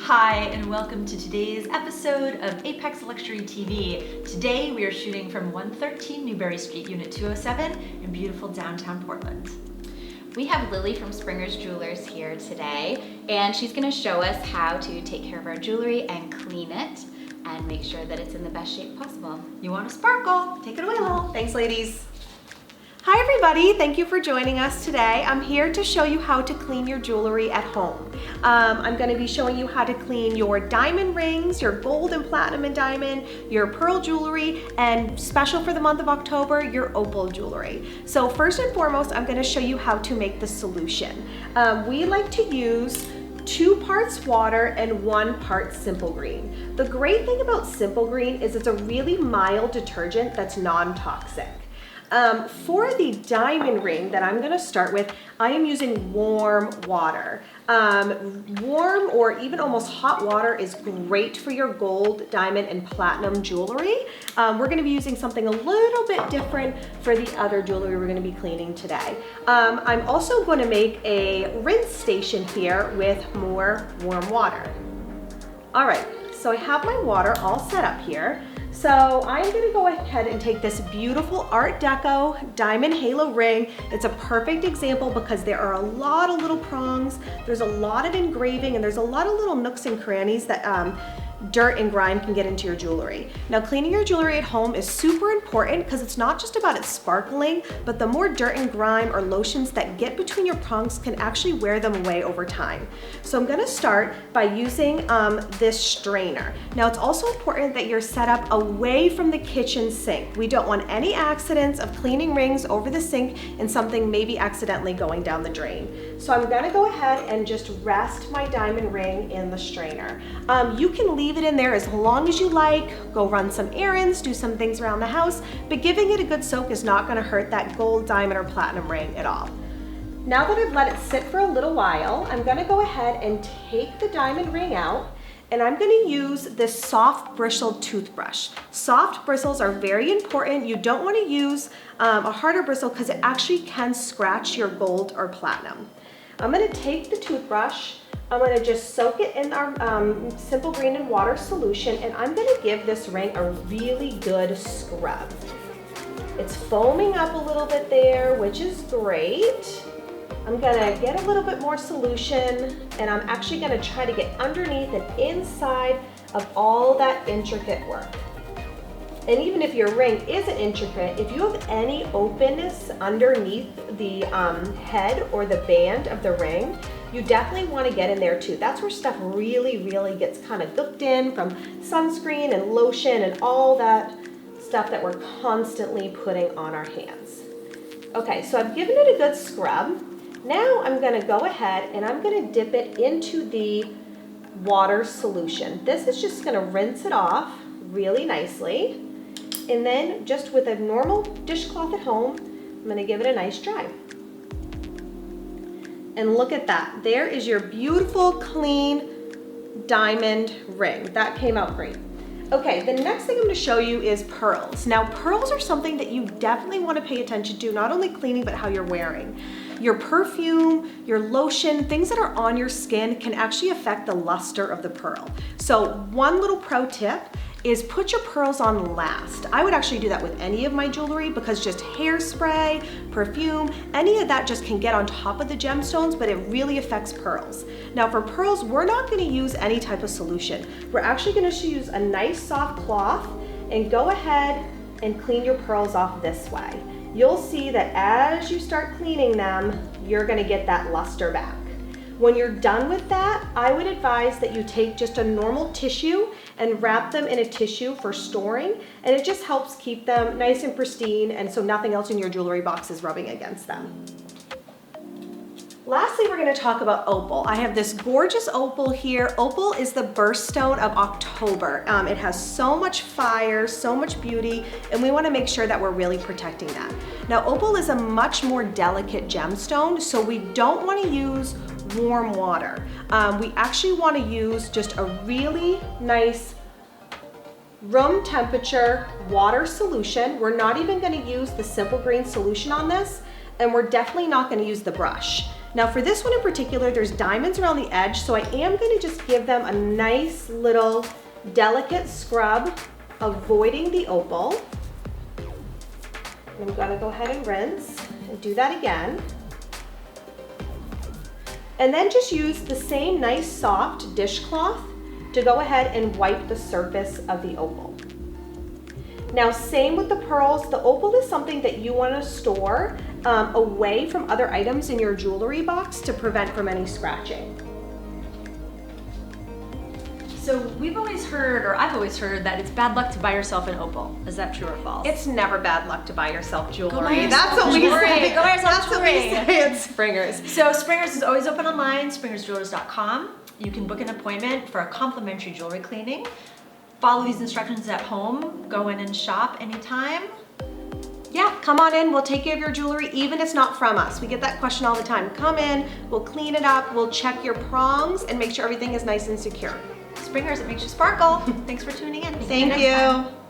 Hi, and welcome to today's episode of Apex Luxury TV. Today we are shooting from 113 Newberry Street, Unit 207 in beautiful downtown Portland. We have Lily from Springer's Jewelers here today, and she's going to show us how to take care of our jewelry and clean it and make sure that it's in the best shape possible. You want to sparkle? Take it away, Lil. Thanks, ladies. Hi, everybody. Thank you for joining us today. I'm here to show you how to clean your jewelry at home. I'm going to be showing you how to clean your diamond rings, your gold and platinum and diamond, your pearl jewelry, and special for the month of October, your opal jewelry. So first and foremost, I'm going to show you how to make the solution. We like to use 2 parts water and 1 part Simple Green. The great thing about Simple Green is it's a really mild detergent that's non-toxic. For the diamond ring that I'm gonna start with, I am using warm water. Warm or even almost hot water is great for your gold, diamond, and platinum jewelry. We're gonna be using something a little bit different for the other jewelry we're gonna be cleaning today. I'm also gonna make a rinse station here with more warm water. All right, so I have my water all set up here. So I'm gonna go ahead and take this beautiful Art Deco diamond halo ring. It's a perfect example because there are a lot of little prongs, there's a lot of engraving, and there's a lot of little nooks and crannies that dirt and grime can get into your jewelry. Now, cleaning your jewelry at home is super important because it's not just about it sparkling, but the more dirt and grime or lotions that get between your prongs can actually wear them away over time. So I'm gonna start by using this strainer. Now, it's also important that you're set up away from the kitchen sink. We don't want any accidents of cleaning rings over the sink and something maybe accidentally going down the drain. So I'm gonna go ahead and just rest my diamond ring in the strainer. You can leave it in there as long as you like, go run some errands, do some things around the house, but giving it a good soak is not gonna hurt that gold, diamond, or platinum ring at all. Now that I've let it sit for a little while, I'm gonna go ahead and take the diamond ring out, and I'm gonna use this soft bristled toothbrush. Soft bristles are very important. You don't wanna use a harder bristle because it actually can scratch your gold or platinum. I'm gonna take the toothbrush, I'm gonna just soak it in our Simple Green and water solution, and I'm gonna give this ring a really good scrub. It's foaming up a little bit there, which is great. I'm gonna get a little bit more solution, and I'm actually gonna try to get underneath and inside of all that intricate work. And even if your ring isn't intricate, if you have any openness underneath the head or the band of the ring, you definitely want to get in there too. That's where stuff really gets kind of gooked in from sunscreen and lotion and all that stuff that we're constantly putting on our hands. Okay, so I've given it a good scrub. Now I'm going to go ahead and I'm going to dip it into the water solution. This is just going to rinse it off really nicely. And then just with a normal dishcloth at home, I'm gonna give it a nice dry. And look at that. There is your beautiful, clean diamond ring. That came out great. Okay, the next thing I'm gonna show you is pearls. Now, pearls are something that you definitely wanna pay attention to, not only cleaning, but how you're wearing. Your perfume, your lotion, things that are on your skin can actually affect the luster of the pearl. So one little pro tip is put your pearls on last. I would actually do that with any of my jewelry because just hairspray, perfume, any of that just can get on top of the gemstones, but it really affects pearls. Now for pearls, we're not gonna use any type of solution. We're actually gonna use a nice soft cloth and go ahead and clean your pearls off this way. You'll see that as you start cleaning them, you're gonna get that luster back. When you're done with that, I would advise that you take just a normal tissue and wrap them in a tissue for storing, and it just helps keep them nice and pristine, and so nothing else in your jewelry box is rubbing against them. Lastly, we're going to talk about opal. I have this gorgeous opal here. Opal is the birthstone of October. It has so much fire, so much beauty, and we want to make sure that we're really protecting that. Now, opal is a much more delicate gemstone, so we don't want to use warm water. We actually want to use just a really nice room temperature water solution. We're not even going to use the Simple Green solution on this, and we're definitely not going to use the brush. Now for this one in particular, there's diamonds around the edge, so I am gonna just give them a nice little delicate scrub, avoiding the opal. I'm gonna go ahead and rinse and do that again. And then just use the same nice soft dishcloth to go ahead and wipe the surface of the opal. Now same with the pearls. The opal is something that you want to store away from other items in your jewelry box to prevent from any scratching. So we've always heard, or I've always heard, that it's bad luck to buy yourself an opal. Is that true or false? It's never bad luck to buy yourself jewelry. buy yourself That's what we jewelry. say. Go buy yourself That's what we jewelry. say at Springers. So Springers is always open online, springersjewelers.com. You can book an appointment for a complimentary jewelry cleaning. Follow these instructions at home. Go in and shop anytime. Yeah, come on in, we'll take care of your jewelry, even if it's not from us. We get that question all the time. Come in, we'll clean it up, we'll check your prongs and make sure everything is nice and secure. Springers, it makes you sparkle. Thanks for tuning in. See you Thank next time. you.